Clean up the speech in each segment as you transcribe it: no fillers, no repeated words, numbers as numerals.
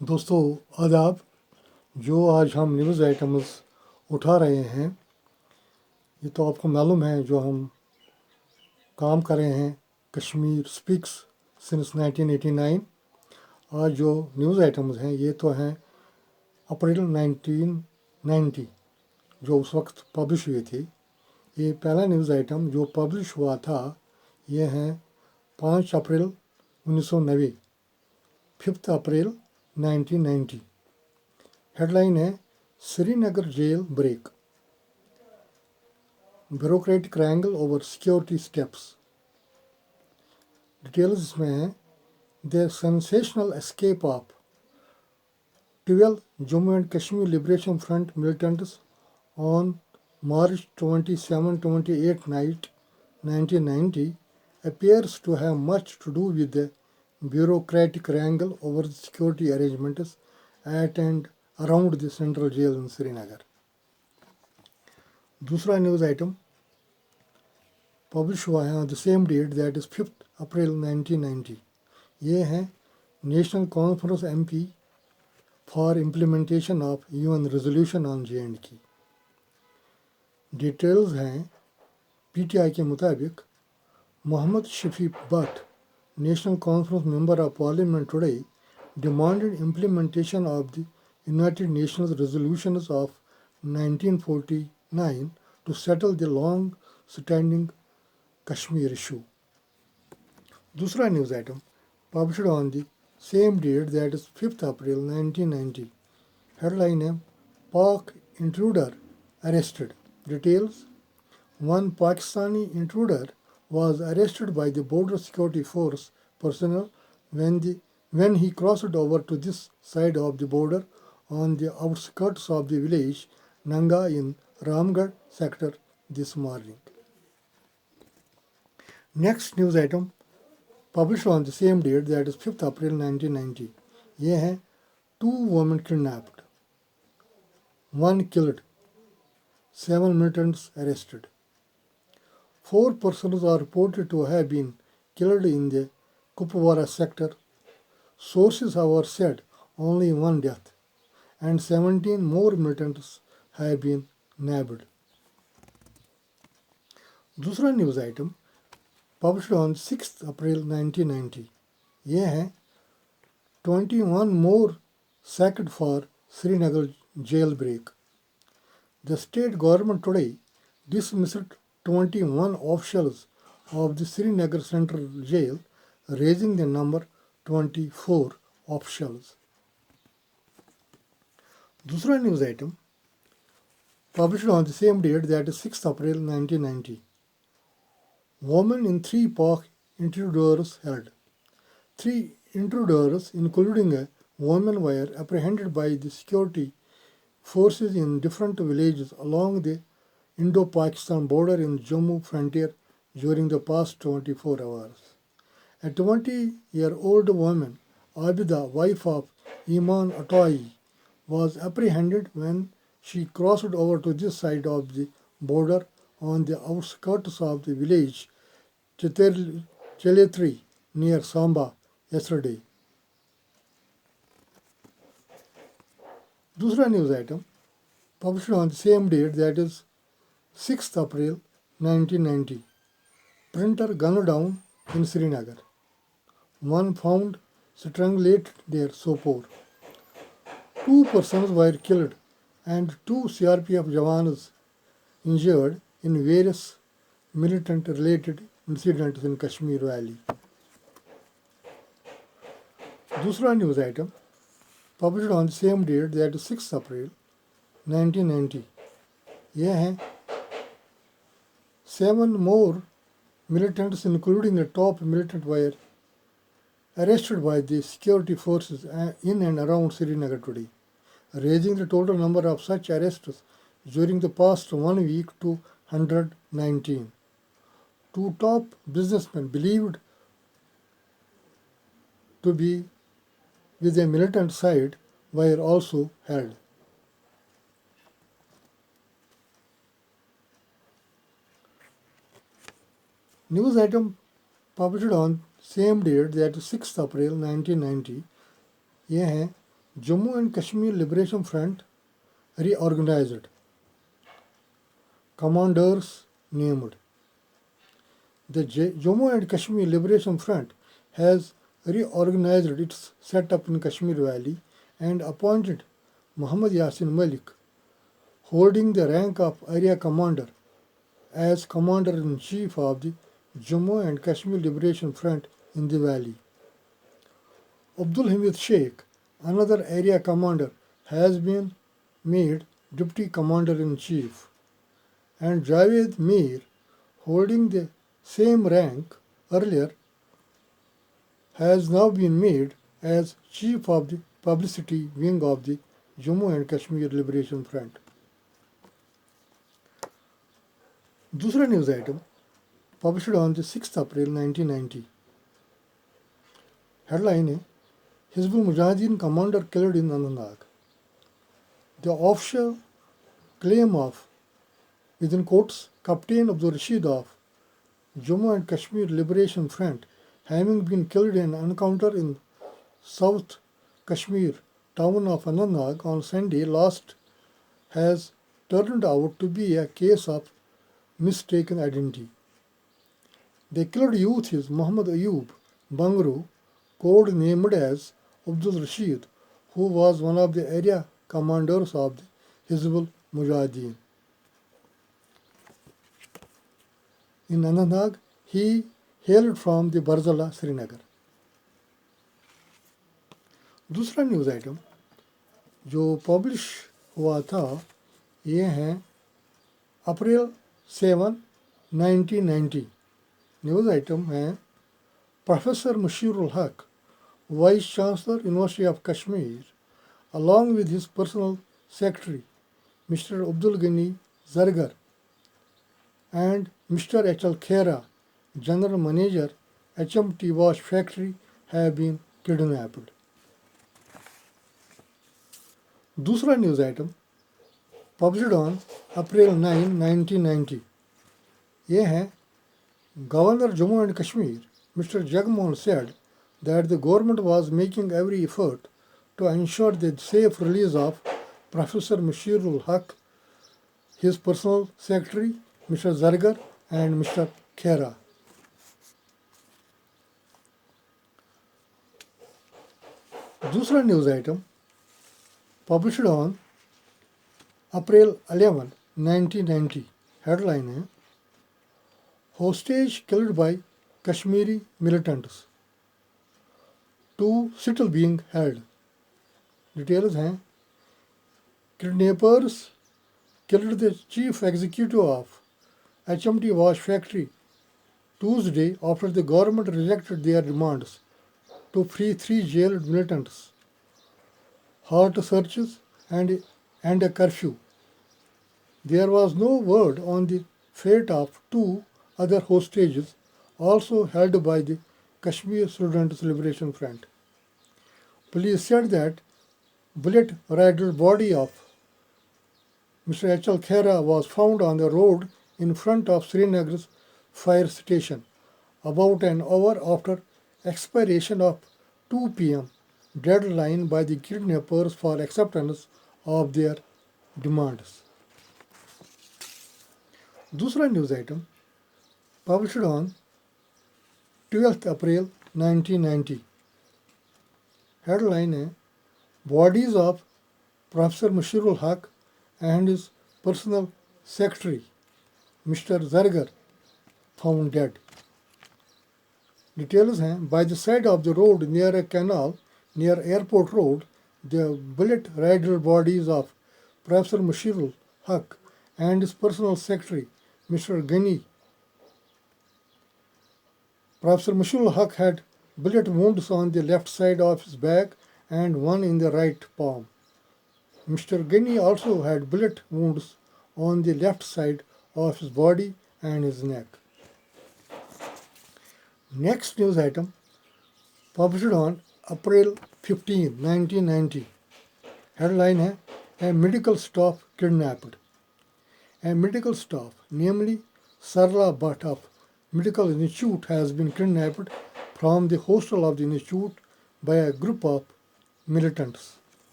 दोस्तों आदाब। जो आज हम न्यूज़ आइटम्स उठा रहे हैं, ये तो आपको मालूम है, जो हम काम कर रहे हैं कश्मीर स्पीक्स सिंस 1989। आज जो न्यूज़ आइटम्स हैं ये तो हैं अप्रैल 1990, जो उस वक्त पब्लिश हुए थे। ये पहला न्यूज़ आइटम जो पब्लिश हुआ था ये है 5 अप्रैल 1990, 5 अप्रैल 1990। हेडलाइन है Srinagar jail break, bureaucratic रैंगल over security steps. Details इसमें हैं। The sensational escape of 12 Jammu and Kashmir liberation front militants on March 27-28 night 1990 appears to have much to do with the bureaucratic wrangle over the security arrangements at and around the central jail in Srinagar. दूसरा news item publish हुआ है on the same date, that is 5 April 1990। ये है National Conference MP for implementation of UN resolution on JNK। Details हैं PTI के मुताबिक Mohammad Shafi Bhat, National Conference member of parliament today, demanded implementation of the United Nations resolutions of 1949 to settle the long-standing Kashmir issue. दूसरा news item published on the same date, that is 5 April 1990। Headline है Pak intruder arrested. Details: one Pakistani intruder was arrested by the border security force personnel when he crossed over to this side of the border on the outskirts of the village Nanga in Ramgarh sector this morning. Next news item published on the same date, that is 5th April 1990. ये हैं 2 women kidnapped, 1 killed, 7 militants arrested. 4 persons are reported to have been killed in the Kupwara sector. Sources have said only 1 death, and 17 more militants have been nabbed. दूसरा news item published on 6 अप्रैल 1990। ये है 21 more sacked for Srinagar jail break. The state government today dismissed 21 officials of the Srinagar Central Jail, raising the number 24 officials. दूसरा news item published on the same date, that is 6 April 1990. Women in 3 Pak intruders held. 3 intruders, including a woman, were apprehended by the security forces in different villages along the Indo-Pakistan border in Jammu frontier during the past 24 hours. A 20-year-old woman, Abida, wife of Iman Atai, was apprehended when she crossed over to this side of the border on the outskirts of the village Cheletri near Samba yesterday. दूसरा news item published on the same date, that is 6th April 1990. Printer gunned down in Srinagar. 1 found strangulated near Sopore. 2 persons were killed and 2 CRPF jawans injured in various militant-related incidents in Kashmir Valley. दूसरा news item published on the same date, that is 6 April 1990. यह हैं 7 more militants, including a top militant, were arrested by the security forces in and around Srinagar today, raising the total number of such arrests during the past 1 week to 119. 2 top businessmen believed to be with a militant side were also held. News item published on same date, that is 6th April 1990. ये हैं Jammu and Kashmir Liberation Front reorganized. Commanders named. The Jammu and Kashmir Liberation Front has reorganized its setup in Kashmir Valley and appointed Muhammad Yasin Malik, holding the rank of area commander, as commander-in-chief of the Jammu and Kashmir Liberation Front in the valley. Abdul Hamid Sheikh, another area commander, has been made deputy commander-in-chief, and Javed Mir, holding the same rank earlier, has now been made as chief of the publicity wing of the Jammu and Kashmir Liberation Front. दूसरा news item published on the 6th April 1990. Headline है Hizbul Mujahideen commander killed in Anantnag. The official claim of, within quotes, Captain Abdul Rashid of Jammu and Kashmir Liberation Front having been killed in an encounter in South Kashmir town of Anantnag on Sunday last has turned out to be a case of mistaken identity. The killed youth is Muhammad Ayub Bangru, code named as Abdul Rashid, who was one of the area commanders of the Hizbul Mujahideen. In Anantnag, he hailed from the Barzala, Srinagar. दूसरा news item जो publish हुआ था ये है अप्रैल 7, 1990. News item है professor Mushirul हक, vice chancellor university of Kashmir, along with his personal secretary, Mr. Abdul Ghani Zargar, and Mr. H.L. Khera, general manager, HMT Wash Factory, have been kidnapped. दूसरा news item published on April 9, 1990. ये है governor Jammu and Kashmir Mr. Jagmohan said that the government was making every effort to ensure the safe release of Professor Mushirul Haq, his personal secretary Mr. Zargar and Mr. Khera. दूसरा news item published on April 11, 1990. Headline है Hostage killed by Kashmiri militants. 2 still being held. Details हैं Kidnappers killed the chief executive of HMT Wash Factory Tuesday after the government rejected their demands to free 3 jailed militants, hot searches and a curfew. There was no word on the fate of 2 other hostages also held by the Kashmir Students Liberation Front. Police said that bullet-riddled body of Mr. H.L. Khera was found on the road in front of Srinagar's fire station about an hour after expiration of 2 p.m. deadline by the kidnappers for acceptance of their demands. दूसरा news item published on 12th April 1990. Headline है Bodies of Professor Mushirul Haq and his personal secretary Mr. Zargar found dead. Details हैं by the side of the road near a canal near Airport Road, the bullet-riddled bodies of Professor Mushirul Haq and his personal secretary Mr. Ghani. Professor Mushirul Haq had bullet wounds on the left side of his back and one in the right palm. Mr. Ghani also had bullet wounds on the left side of his body and his neck. Next news item published on April 15, 1990. Headline है A medical staff kidnapped. A medical staff, namely Sarla Bhatt of Medical Institute, has been kidnapped from the hostel of the institute by a group of militants.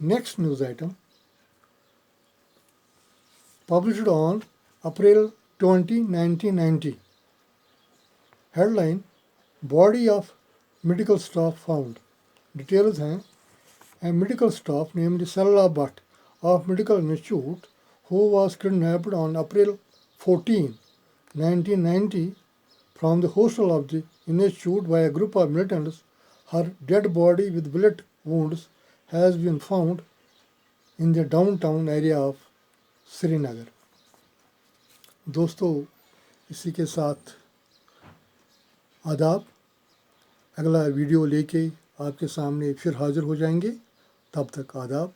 Next news item, published on April 20, 1990. Headline, Body of medical staff found. Details हैं, a medical staff named Sarala Bhatt of Medical Institute who was kidnapped on April 14, 1990 from the hostel of the institute by a group of militants. Her dead body with bullet wounds has been found in the downtown area of Srinagar. दोस्तों, इसी के साथ आदाब। अगला video लेके आपके सामने फिर हाजिर हो जाएंगे। तब तक आदाब।